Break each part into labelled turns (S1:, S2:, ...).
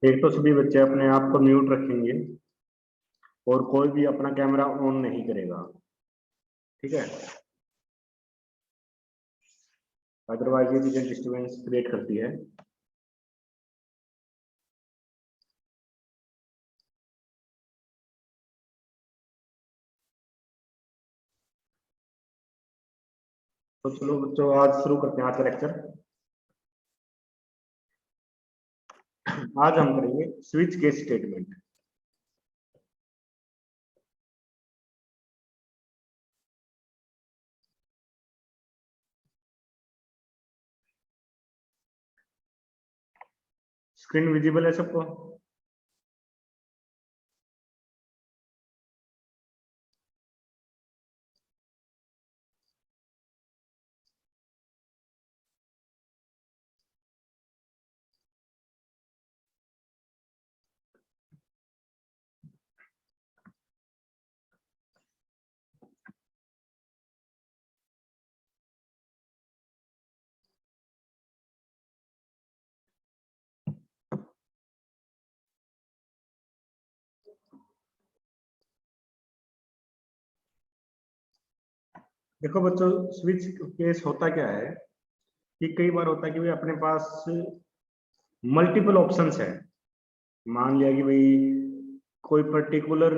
S1: एक तो सभी बच्चे अपने आप को म्यूट रखेंगे और कोई भी अपना कैमरा ऑन नहीं करेगा, ठीक है। अदरवाइज ये चीजें डिस्टर्बेंस क्रिएट करती है। तो चलो बच्चों, आज शुरू करते हैं आज का लेक्चर। आज हम करेंगे switch case statement. Screen visible है सबको? देखो बच्चों, स्विच केस होता क्या है कि कई बार होता है कि भाई अपने पास मल्टीपल ऑप्शंस है। मान लिया कि भाई कोई पर्टिकुलर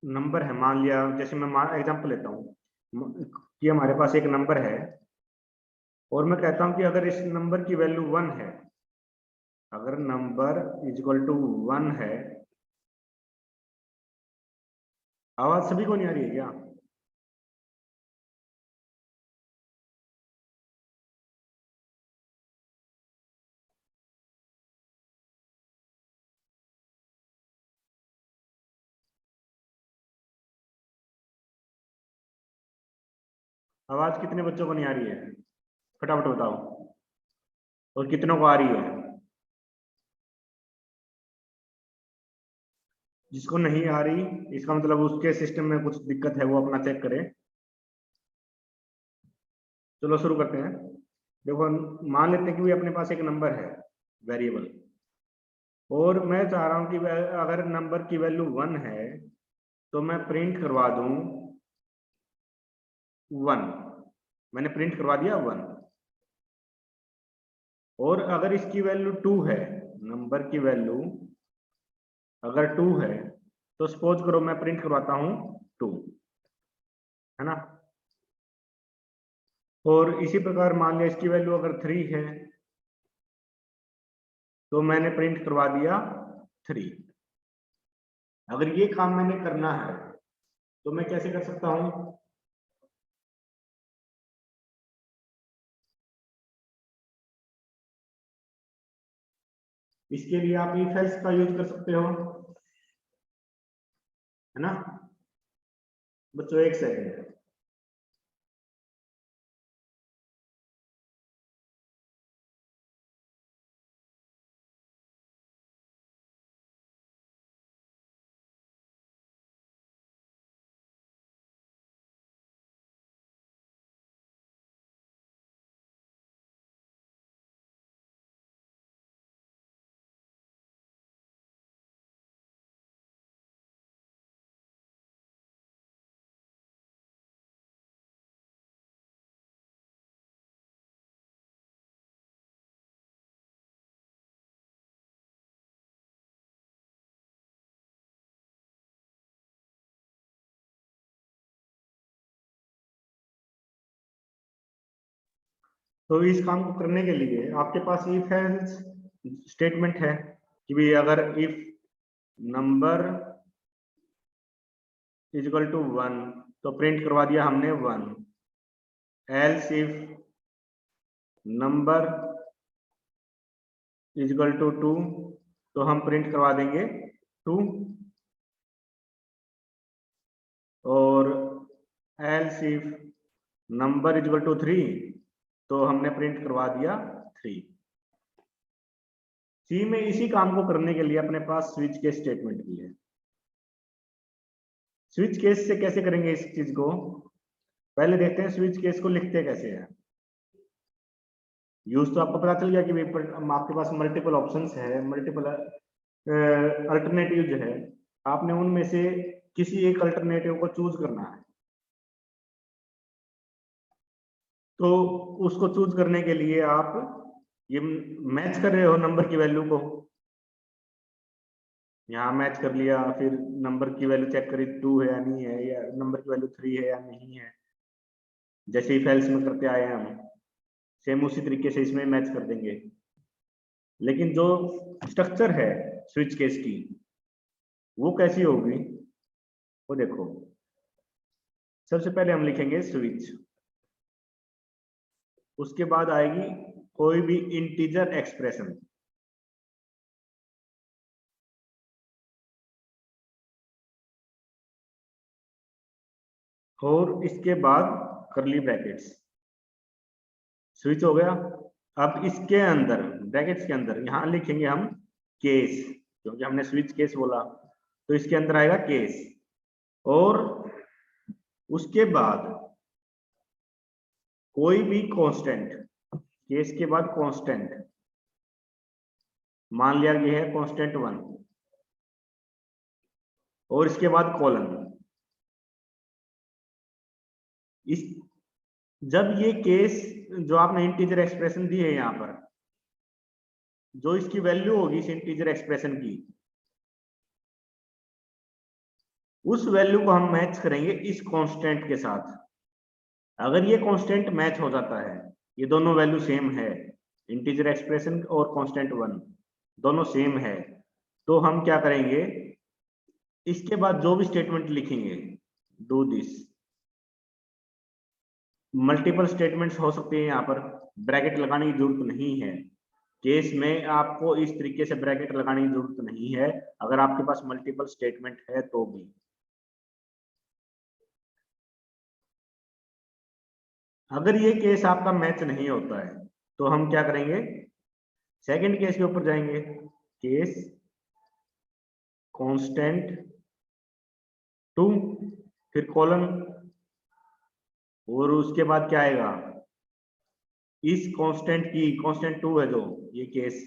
S1: नंबर है, मान लिया, जैसे मैं एग्जांपल लेता हूँ कि हमारे पास एक नंबर है और मैं कहता हूँ कि अगर इस नंबर की वैल्यू 1 है, अगर नंबर इज इक्वल टू 1 है। आवाज सभी को नहीं आ रही है क्या? आवाज कितने बच्चों को नहीं आ रही है? फटाफट बताओ। और कितनों को आ रही है? जिसको नहीं आ रही, इसका मतलब उसके सिस्टम में कुछ दिक्कत है, वो अपना चेक करे। चलो शुरू करते हैं। देखो, मान लेते हैं कि भाई अपने पास एक नंबर है, वेरिएबल, और मैं चाह रहा हूं कि अगर नंबर की वैल्यू 1 है तो मैं प्रिंट करवा दूं 1। मैंने प्रिंट करवा दिया 1। और अगर इसकी वैल्यू 2 है, नंबर की वैल्यू अगर 2 है, तो सपोज करो मैं प्रिंट करवाता हूं 2, है ना। और इसी प्रकार मान लिया इसकी वैल्यू अगर 3 है, तो मैंने प्रिंट करवा दिया 3। अगर ये काम मैंने करना है तो मैं कैसे कर सकता हूं? इसके लिए आप इफ एल्स का यूज कर सकते हो, है ना। बच्चों एक सेकंड। तो इस काम को करने के लिए आपके पास इफ एल्स स्टेटमेंट है कि भाई अगर if number is equal to 1 तो प्रिंट करवा दिया हमने 1। Else if number is equal to 2 तो हम प्रिंट करवा देंगे 2। और else if number is equal to 3 तो हमने प्रिंट करवा दिया 3। सी में इसी काम को करने के लिए अपने पास स्विच केस स्टेटमेंट भी है। स्विच केस से कैसे करेंगे इस चीज को, पहले देखते हैं स्विच केस को लिखते कैसे हैं। यूज तो आपको पता चल गया कि भाई आपके पास मल्टीपल ऑप्शंस है, मल्टीपल अल्टरनेटिव जो है, आपने उनमें से किसी एक अल्टरनेटिव को चूज करना है। तो उसको चूज करने के लिए आप ये मैच कर रहे हो नंबर की वैल्यू को, यहाँ मैच कर लिया, फिर नंबर की वैल्यू चेक करी 2 है या नहीं है, या नंबर की वैल्यू 3 है या नहीं है, जैसे ही फेल्स में करते आए हम, सेम उसी तरीके से इसमें मैच कर देंगे। लेकिन जो स्ट्रक्चर है स्विच केस की वो कैसी होगी, वो देखो। सबसे पहले हम लिखेंगे स्विच, उसके बाद आएगी कोई भी इंटीजर एक्सप्रेशन, और इसके बाद करली ब्रैकेट्स, स्विच हो गया। अब इसके अंदर ब्रैकेट्स के अंदर यहां लिखेंगे हम केस, क्योंकि हमने स्विच केस बोला, तो इसके अंदर आएगा केस, और उसके बाद कोई भी कांस्टेंट, केस के बाद कांस्टेंट, मान लिया गया है कांस्टेंट 1, और इसके बाद कॉलन। इस जब ये केस जो आपने इंटीजर एक्सप्रेशन दी है यहाँ पर, जो इसकी वैल्यू होगी इस इंटीजर एक्सप्रेशन की, उस वैल्यू को हम मैच करेंगे इस कांस्टेंट के साथ। अगर ये कांस्टेंट मैच हो जाता है, ये दोनों वैल्यू सेम है, इंटीजर एक्सप्रेशन और कांस्टेंट 1 दोनों सेम है, तो हम क्या करेंगे, इसके बाद जो भी स्टेटमेंट लिखेंगे, डू दिस, मल्टीपल स्टेटमेंट्स हो सकते हैं, यहाँ पर ब्रैकेट लगाने की जरूरत नहीं है। केस में आपको इस तरीके से ब्रैकेट लगाने की जरूरत नहीं है, अगर आपके पास मल्टीपल स्टेटमेंट है तो भी। अगर ये केस आपका मैच नहीं होता है तो हम क्या करेंगे, सेकंड केस के ऊपर जाएंगे, केस कांस्टेंट 2, फिर कॉलन, और उसके बाद क्या आएगा, इस कांस्टेंट की, कांस्टेंट 2 है जो ये केस,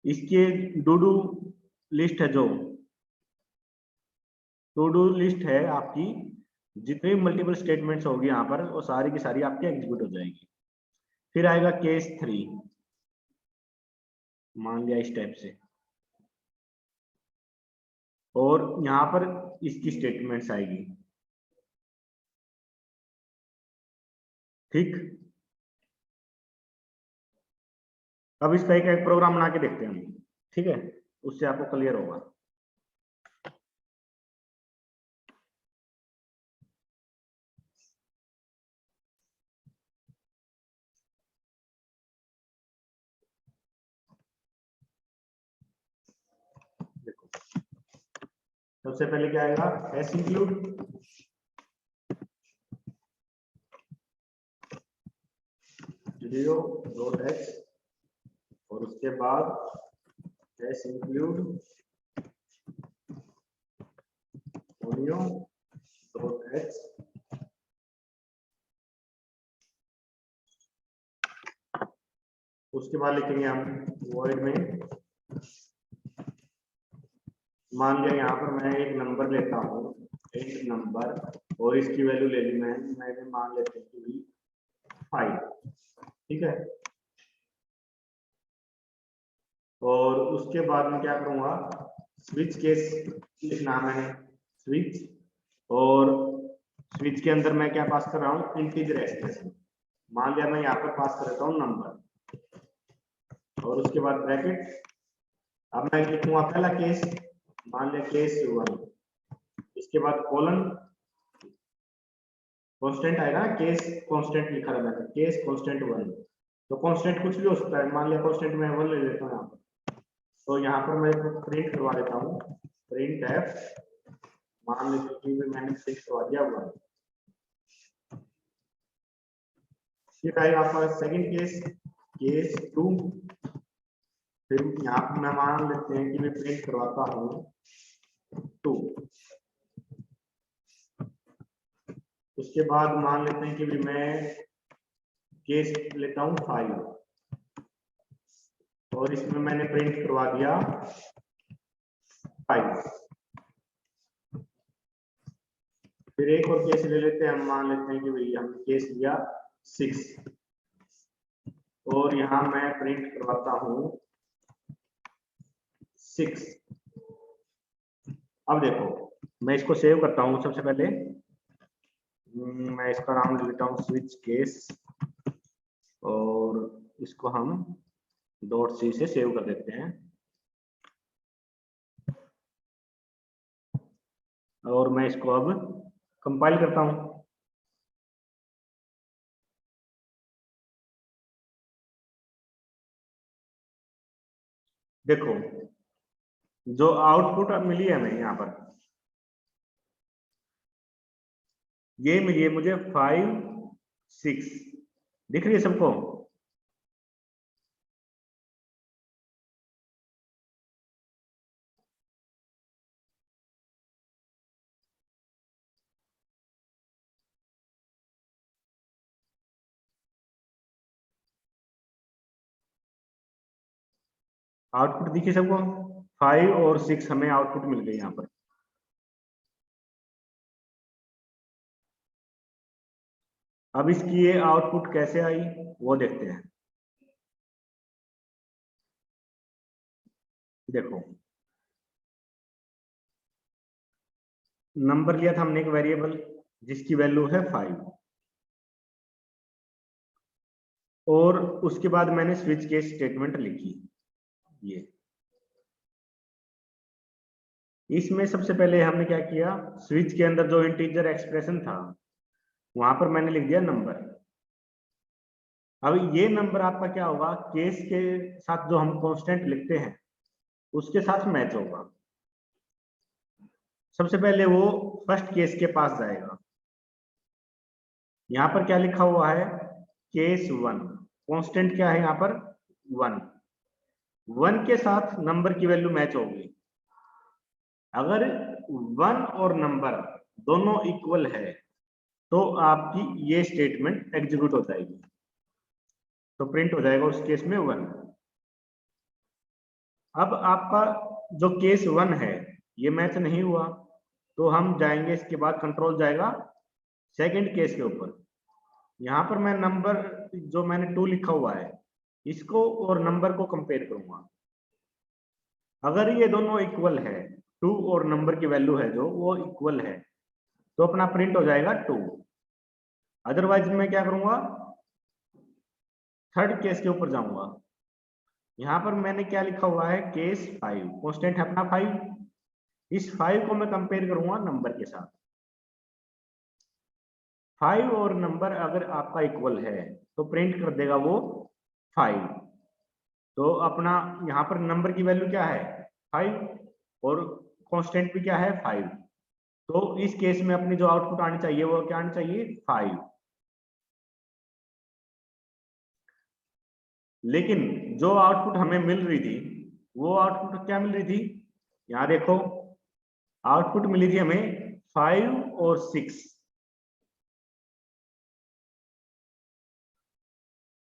S1: इसके डू डू लिस्ट है, जो टू डू लिस्ट है आपकी, जितने मल्टीपल स्टेटमेंट्स होगी यहाँ पर वो सारी की सारी आपकी एग्जीक्यूट हो जाएगी। फिर आएगा केस 3, मान लिया इस टाइप से, और यहाँ पर इसकी स्टेटमेंट्स आएगी, ठीक। अब इसका एक प्रोग्राम बना के देखते हैं हम, ठीक है, उससे आपको क्लियर होगा। देखो सबसे पहले क्या आएगा, S include zero dot H, और उसके बाद एस इंक्लूड ओनियो डॉट एच, उसके बाद लिखेंगे हम वॉइड में, मान लिया यहाँ पर मैं एक नंबर लेता हूँ, एक नंबर, और इसकी वैल्यू ले ली मैंने मान लेते हैं कि 5, ठीक है। और उसके बाद मैं क्या करूंगा, स्विच केस लिखना है मैंने, स्विच, और स्विच के अंदर मैं क्या पास कर रहा हूँ, इंटीजर एक्सप्रेशन, मान लिया मैं यहाँ पर पास कर देता हूँ नंबर, और उसके बाद ब्रैकेट। अब मैं लिखूंगा पहला केस, मान लिया केस 1, इसके बाद कॉलन, कांस्टेंट आएगा, केस कांस्टेंट लिखा रहता है, केस कांस्टेंट 1, तो कांस्टेंट कुछ भी हो सकता है, मान लिया कांस्टेंट मैं 1 ले लेता हूँ यहाँ पर, तो यहाँ पर मैं प्रिंट करवा देता हूँ, प्रिंट एफ, मान लेते हैं मैंने प्रिंट करवा दिया 1। फिर आएगा आपका सेकंड केस, केस 2, फिर यहाँ पर मैं मान लेते हैं कि मैं प्रिंट करवाता हूँ 2, उसके बाद मान लेते हैं कि भी मैं केस लेता हूँ 5, और इसमें मैंने प्रिंट करवा दिया 5। फिर एक और केस ले लेते हैं, हम मान लेते हैं कि भाई हमने केस लिया 6 और यहां मैं प्रिंट करवाता हूं 6। अब देखो मैं इसको सेव करता हूं। सबसे पहले मैं इसका नाम लिख लेता हूं स्विच केस और इसको हम .c से सेव कर देते हैं और मैं इसको अब कंपाइल करता हूं। देखो जो आउटपुट मिली है हमें यहाँ पर, ये मिली है मुझे 5 6। दिख रही है सबको? आउटपुट दिखी सबको? 5 और 6 हमें आउटपुट मिल गई यहाँ पर। अब इसकी ये आउटपुट कैसे आई वो देखते हैं। देखो नंबर लिया था हमने एक वेरिएबल जिसकी वैल्यू है 5 और उसके बाद मैंने स्विच केस स्टेटमेंट लिखी। ये इसमें सबसे पहले हमने क्या किया, स्विच के अंदर जो इंटीजर एक्सप्रेशन था वहां पर मैंने लिख दिया नंबर। अब ये नंबर आपका क्या होगा, केस के साथ जो हम कांस्टेंट लिखते हैं उसके साथ मैच होगा। सबसे पहले वो फर्स्ट केस के पास जाएगा। यहाँ पर क्या लिखा हुआ है, केस 1। कांस्टेंट क्या है यहाँ पर, 1। 1 के साथ नंबर की वैल्यू मैच होगी। अगर 1 और नंबर दोनों इक्वल है तो आपकी ये स्टेटमेंट एग्जीक्यूट हो जाएगी, तो प्रिंट हो जाएगा उस केस में 1। अब आपका जो केस 1 है ये मैच नहीं हुआ तो हम जाएंगे, इसके बाद कंट्रोल जाएगा सेकंड केस के ऊपर। यहाँ पर मैं नंबर जो मैंने 2 लिखा हुआ है इसको और नंबर को कंपेयर करूंगा। अगर ये दोनों इक्वल है, 2 और नंबर की वैल्यू है जो वो इक्वल है, तो अपना प्रिंट हो जाएगा 2। अदरवाइज मैं क्या करूंगा, थर्ड केस के ऊपर जाऊंगा। यहां पर मैंने क्या लिखा हुआ है, केस 5। कांस्टेंट है अपना 5। इस 5 को मैं कंपेयर करूंगा नंबर के साथ। 5 और नंबर अगर आपका इक्वल है तो प्रिंट कर देगा वो 5। तो अपना यहाँ पर नंबर की वैल्यू क्या है 5 और कांस्टेंट भी क्या है 5। तो इस केस में अपनी जो आउटपुट आनी चाहिए वो क्या आनी चाहिए 5। लेकिन जो आउटपुट हमें मिल रही थी वो आउटपुट क्या मिल रही थी, यहां देखो आउटपुट मिली थी हमें 5 और 6।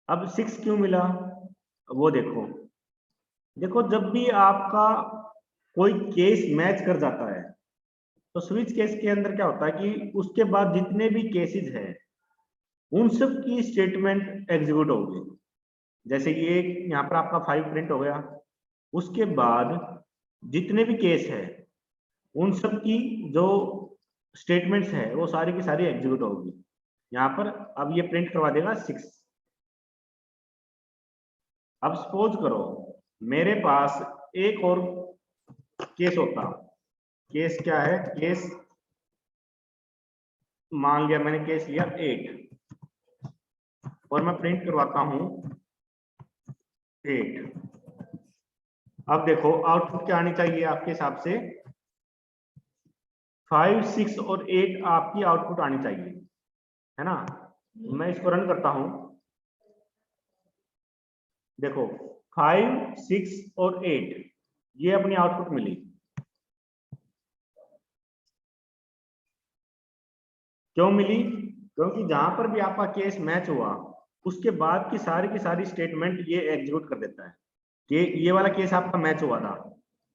S1: अब 6 क्यों मिला वो देखो। देखो जब भी आपका कोई केस मैच कर जाता है तो स्विच केस के अंदर क्या होता है कि उसके बाद जितने भी केसेस हैं उन सब की स्टेटमेंट एग्जीक्यूट होगी। जैसे कि एक यहाँ पर आपका 5 प्रिंट हो गया, उसके बाद जितने भी केस है उन सब की जो स्टेटमेंट्स है वो सारी की सारी एग्जीक्यूट होगी। यहाँ पर अब ये प्रिंट करवा देगा 6। अब सपोज करो मेरे पास एक और केस होता, केस क्या है, केस मान लिया मैंने केस लिया 8 और मैं प्रिंट करवाता हूं 8। अब देखो आउटपुट क्या आनी चाहिए आपके हिसाब से, 5 6 और 8 आपकी आउटपुट आनी चाहिए, है ना। मैं इसको रन करता हूं, देखो 5 6 और 8 ये अपनी आउटपुट मिली। क्यों मिली, क्योंकि जहां पर भी आपका केस मैच हुआ उसके बाद की सारी स्टेटमेंट ये एग्जीक्यूट कर देता है। ये वाला केस आपका मैच हुआ था,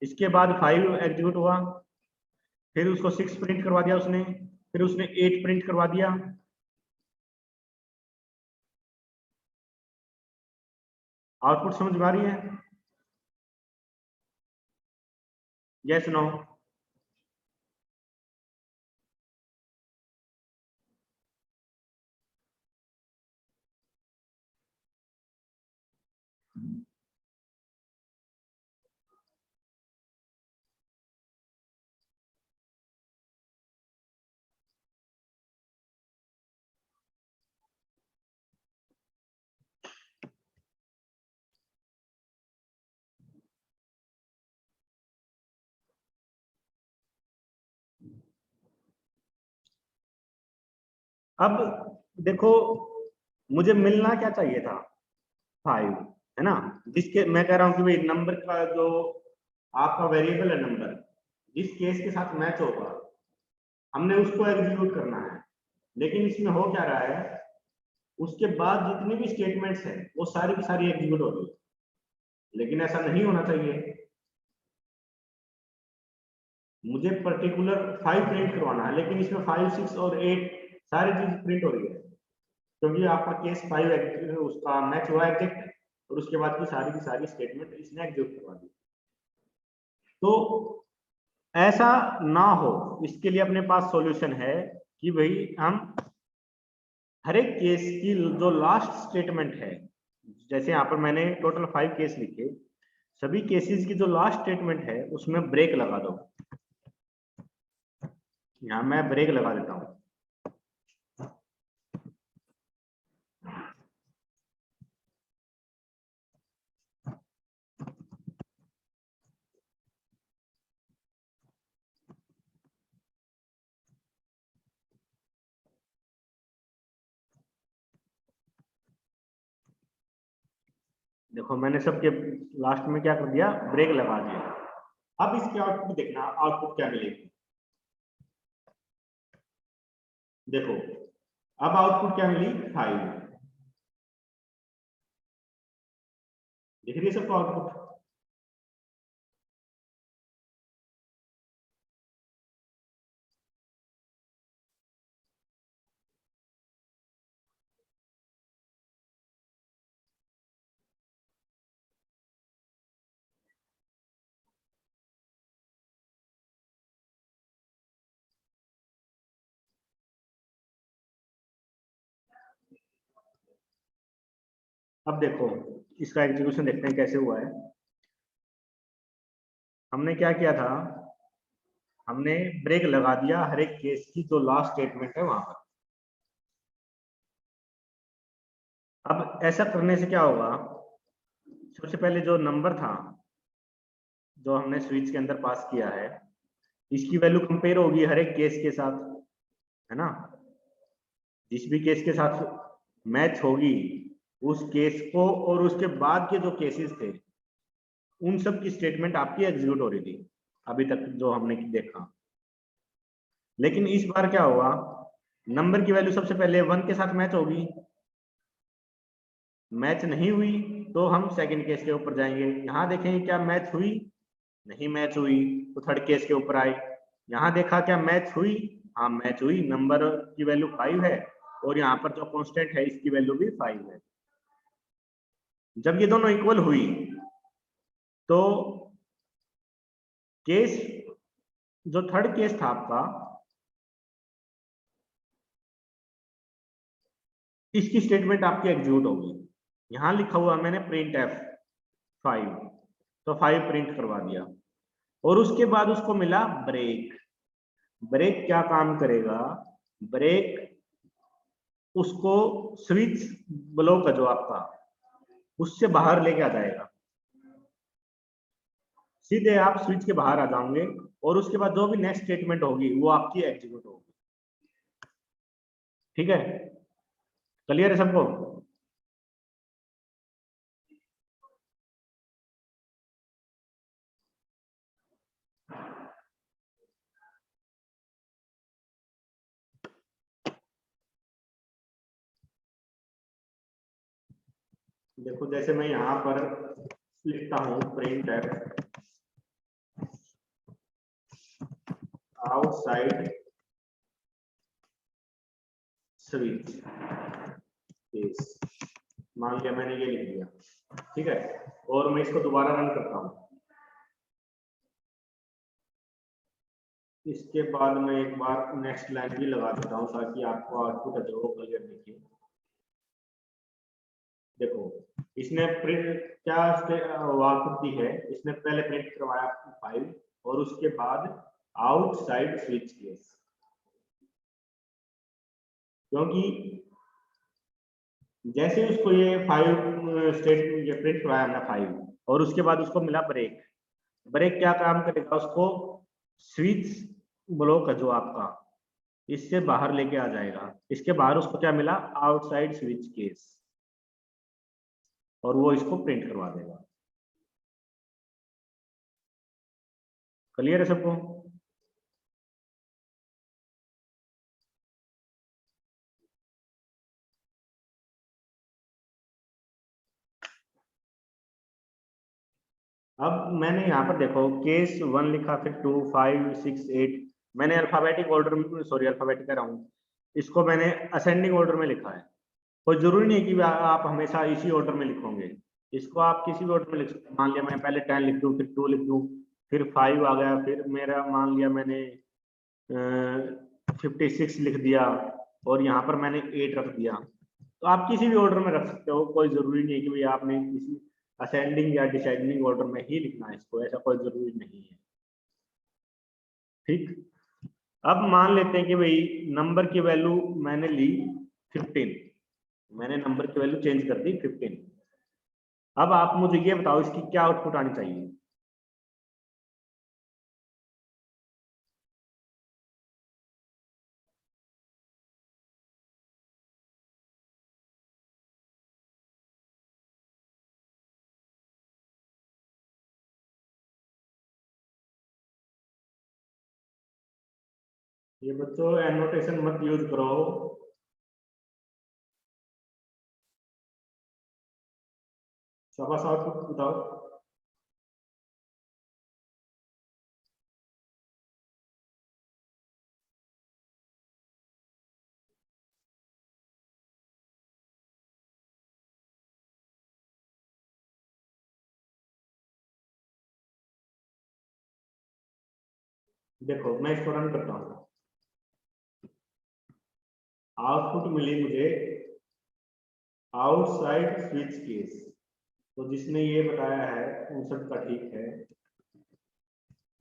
S1: इसके बाद 5 एग्जीक्यूट हुआ, फिर उसको 6 प्रिंट करवा दिया उसने, फिर उसने 8 प्रिंट करवा दिया। आउटपुट समझ में आ रही है? Yes no? अब देखो, मुझे मिलना क्या चाहिए था? 5, है ना? जिसके मैं कह रहा हूं कि भाई नंबर का जो आपका वेरिएबल है नंबर, जिस केस के साथ मैच होगा हमने उसको एग्जीक्यूट करना है। लेकिन इसमें हो क्या रहा है, उसके बाद जितनी भी स्टेटमेंट्स हैं वो सारी की सारी एग्जीक्यूट हो रही है, लेकिन ऐसा नहीं होना चाहिए। मुझे पर्टिकुलर 5 प्रिंट करवाना है, लेकिन इसमें 5, 6 और 8 सारी चीज प्रिंट हो रही है, क्योंकि आपका केस 5 उसका मैच हुआ एग्जैक्ट, और उसके बाद की सारी स्टेटमेंट इसने एग्जीक्यूट करवा दी। तो ऐसा ना हो, इसके लिए अपने पास सॉल्यूशन है कि भाई हम हर एक केस की जो लास्ट स्टेटमेंट है, जैसे यहाँ पर मैंने टोटल 5 केस लिखे, सभी केसेस की जो लास्ट स्टेटमेंट है उसमें ब्रेक लगा दो। यहाँ मैं ब्रेक लगा देता हूँ। देखो मैंने सबके लास्ट में क्या कर दिया, ब्रेक लगा दिया। अब इसके आउटपुट देखना, आउटपुट क्या मिलेगी। देखो अब आउटपुट क्या मिली, 5। दिख रही है सबको आउटपुट? अब देखो इसका एग्जीक्यूशन देखते हैं कैसे हुआ है। हमने क्या किया था, हमने ब्रेक लगा दिया हर एक केस की जो लास्ट स्टेटमेंट है वहां पर। अब ऐसा करने से क्या होगा, सबसे पहले जो नंबर था जो हमने स्विच के अंदर पास किया है, इसकी वैल्यू कंपेयर होगी हर एक केस के साथ, है ना? जिस भी केस के साथ मैच होगी उस केस को, और उसके बाद के जो केसेस थे उन सब की स्टेटमेंट आपकी एग्जीक्यूट हो रही थी अभी तक जो हमने देखा। लेकिन इस बार क्या हुआ, नंबर की वैल्यू सबसे पहले 1 के साथ मैच होगी, मैच नहीं हुई तो हम सेकंड केस के ऊपर जाएंगे, यहाँ देखेंगे क्या मैच हुई, नहीं मैच हुई तो थर्ड केस के ऊपर आए, यहाँ देखा क्या मैच हुई, हाँ मैच हुई, नंबर की वैल्यू 5 है और यहाँ पर जो कांस्टेंट है इसकी वैल्यू भी 5 है। जब ये दोनों इक्वल हुई तो केस, जो थर्ड केस था आपका, इसकी स्टेटमेंट आपकी एग्जीक्यूट होगी। यहां लिखा हुआ मैंने प्रिंट एफ 5, तो 5 प्रिंट करवा दिया, और उसके बाद उसको मिला ब्रेक। ब्रेक क्या काम करेगा, ब्रेक उसको स्विच ब्लॉक है जो आपका, उससे बाहर लेके आ जाएगा, सीधे आप स्विच के बाहर आ जाओगे, और उसके बाद जो भी नेक्स्ट स्टेटमेंट होगी वो आपकी एग्जीक्यूट होगी। ठीक है, क्लियर है सबको? देखो जैसे मैं यहाँ पर लिखता हूँ प्रिंट आउटसाइड स्विच केस, मान लिया मैंने ये लिख दिया, ठीक है। और मैं इसको दोबारा रन करता हूँ। इसके बाद मैं एक बार नेक्स्ट लाइन भी लगा देता हूँ ताकि आपको आउटपुट जो वो क्लियर दिखे। देखो इसने प्रिंट क्या आउटपुट दी है, इसने पहले प्रिंट करवाया 5 और उसके बाद आउटसाइड स्विच केस, क्योंकि जैसे उसको ये 5 स्टेट ये प्रिंट करवाया हमने 5 और उसके बाद उसको मिला ब्रेक। ब्रेक क्या काम करेगा, उसको स्विच ब्लॉक जो आपका इससे बाहर लेके आ जाएगा। इसके बाहर उसको क्या मिला, आउटसाइड स्विच केस, और वो इसको प्रिंट करवा देगा। क्लियर है सबको? अब मैंने यहाँ पर देखो केस 1 लिखा, फिर 2, 5, 6, 8, मैंने अल्फाबेटिक ऑर्डर में, सॉरी अल्फाबेटिक कह रहा हूँ, इसको मैंने असेंडिंग ऑर्डर में लिखा है। कोई जरूरी नहीं कि आप हमेशा इसी ऑर्डर में लिखोगे, इसको आप किसी भी ऑर्डर में लिख सकते हैं। मान लिया मैं पहले 10 लिख दूं, फिर 2 लिख दूं, फिर 5 आ गया, फिर मेरा मान लिया मैंने 56 लिख दिया और यहाँ पर मैंने 8 रख दिया। तो आप किसी भी ऑर्डर में रख सकते हो, कोई जरूरी नहीं है कि भाई आपने किसी असेंडिंग या डिसेंडिंग ऑर्डर में ही लिखना है इसको, ऐसा कोई जरूरी नहीं है। ठीक, अब मान लेते हैं कि भाई नंबर की वैल्यू मैंने ली 15, मैंने नंबर की वैल्यू चेंज कर दी 15। अब आप मुझे ये बताओ इसकी क्या आउटपुट आनी चाहिए। ये बच्चों एनोटेशन मत यूज करो। शाबाश, आउटपुट बताओ। देखो मैं इसको रन करता हूँ, आउटपुट मिली मुझे आउटसाइड स्विच केस। तो जिसने ये बताया है उन सब का ठीक है।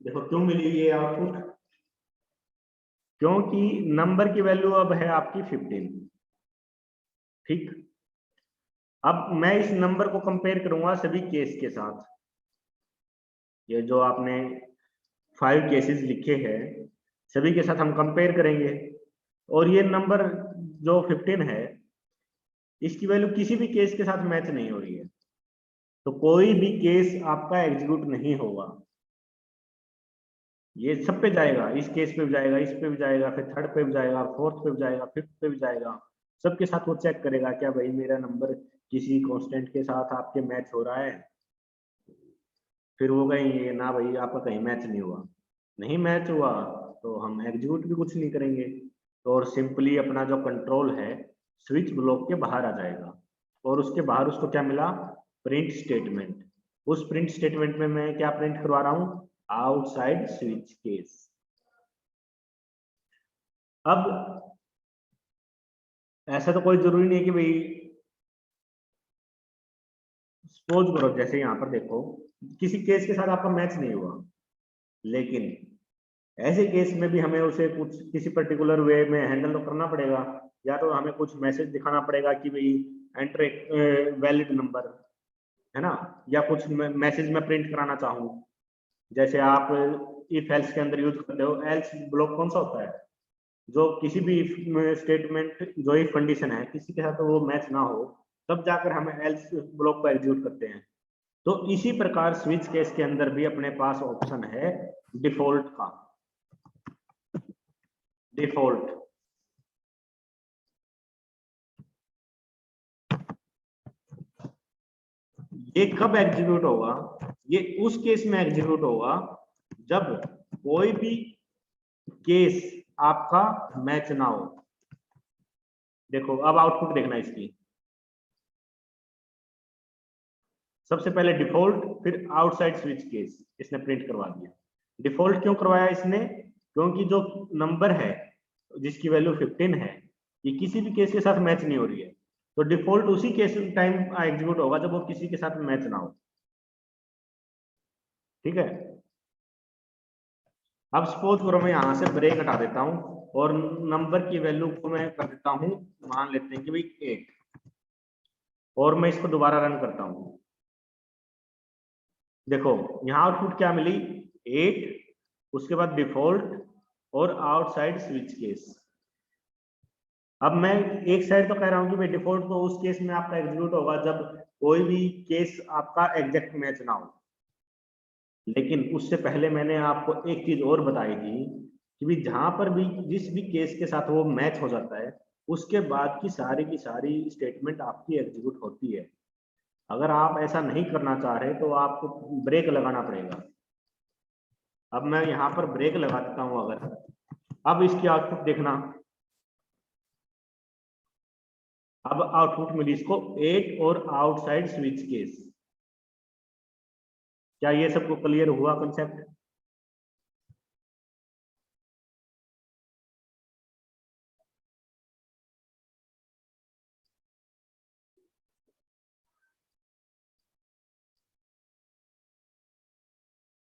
S1: देखो क्यों मिली ये आउटपुट, क्योंकि नंबर की वैल्यू अब है आपकी 15। ठीक, अब मैं इस नंबर को कंपेयर करूंगा सभी केस के साथ। ये जो आपने 5 केसेस लिखे हैं सभी के साथ हम कंपेयर करेंगे, और ये नंबर जो 15 है इसकी वैल्यू किसी भी केस के साथ मैच नहीं हो रही है, तो कोई भी केस आपका एग्जीक्यूट नहीं होगा। ये सब पे जाएगा, इस केस पे भी जाएगा, इस पे भी जाएगा, फिर थर्ड पे भी जाएगा, फोर्थ पे भी जाएगा, फिफ्थ पे भी जाएगा। सबके साथ वो चेक करेगा क्या भाई मेरा नंबर किसी कांस्टेंट के साथ आपके मैच हो रहा है। फिर वो कहेंगे ना भाई आपका कहीं मैच नहीं हुआ, नहीं मैच हुआ तो हम एग्जीक्यूट भी कुछ नहीं करेंगे, तो और सिंपली अपना जो कंट्रोल है स्विच ब्लॉक के बाहर आ जाएगा। और उसके बाहर उसको क्या मिला, प्रिंट स्टेटमेंट। उस प्रिंट स्टेटमेंट में मैं क्या प्रिंट करवा रहा हूँ, आउटसाइड स्विच केस। अब ऐसा तो कोई जरूरी नहीं है कि भाई, सपोज करो जैसे यहाँ पर देखो किसी केस के साथ आपका मैच नहीं हुआ, लेकिन ऐसे केस में भी हमें उसे कुछ किसी पर्टिकुलर वे में हैंडल तो करना पड़ेगा। या तो हमें कुछ मैसेज दिखाना पड़ेगा कि भाई एंटर वैलिड नंबर, है ना, या कुछ मैसेज में प्रिंट कराना चाहूँ। जैसे आप इफ एल्स के अंदर यूज करते हो, एल्स ब्लॉक कौन सा होता है, जो किसी भी स्टेटमेंट जो इफ कंडीशन है किसी के साथ तो वो मैच ना हो तब जाकर हम एल्स ब्लॉक को एग्जीक्यूट करते हैं। तो इसी प्रकार स्विच केस के अंदर भी अपने पास ऑप्शन है डिफॉल्ट का। डिफॉल्ट ये कब एग्जीक्यूट होगा? ये उस केस में एग्जीक्यूट होगा जब कोई भी केस आपका मैच ना हो। देखो अब आउटपुट देखना इसकी, सबसे पहले डिफॉल्ट, फिर आउटसाइड स्विच केस इसने प्रिंट करवा दिया। डिफॉल्ट क्यों करवाया इसने? क्योंकि जो नंबर है जिसकी वैल्यू 15 है, ये किसी भी केस के साथ मैच नहीं हो रही है, तो डिफॉल्ट उसी केस टाइम एग्जीक्यूट होगा जब वो किसी के साथ मैच ना हो। ठीक है, अब सपोज करो मैं यहां से ब्रेक हटा देता हूं और नंबर की वैल्यू को मैं कर देता हूं, मान लेते हैं कि भाई 8, और मैं इसको दोबारा रन करता हूं। देखो यहाँ आउटपुट क्या मिली? 8, उसके बाद डिफॉल्ट और आउटसाइड स्विच केस। अब मैं एक साइड तो कह रहा हूँ कि भाई डिफॉल्ट तो उस केस में आपका एग्जीक्यूट होगा जब कोई भी केस आपका एग्जैक्ट मैच ना हो, लेकिन उससे पहले मैंने आपको एक चीज और बताई थी कि भी जहां पर भी जिस भी केस के साथ वो मैच हो जाता है, उसके बाद की सारी स्टेटमेंट आपकी एग्जीक्यूट होती है। अगर आप ऐसा नहीं करना चाह रहे तो आपको ब्रेक लगाना पड़ेगा। अब मैं यहाँ पर ब्रेक लगा देता हूँ अगर, अब इसकी आउटपुट देखना, अब आउटपुट मिली इसको 8 और आउटसाइड स्विच केस। क्या ये सबको क्लियर हुआ कंसेप्ट?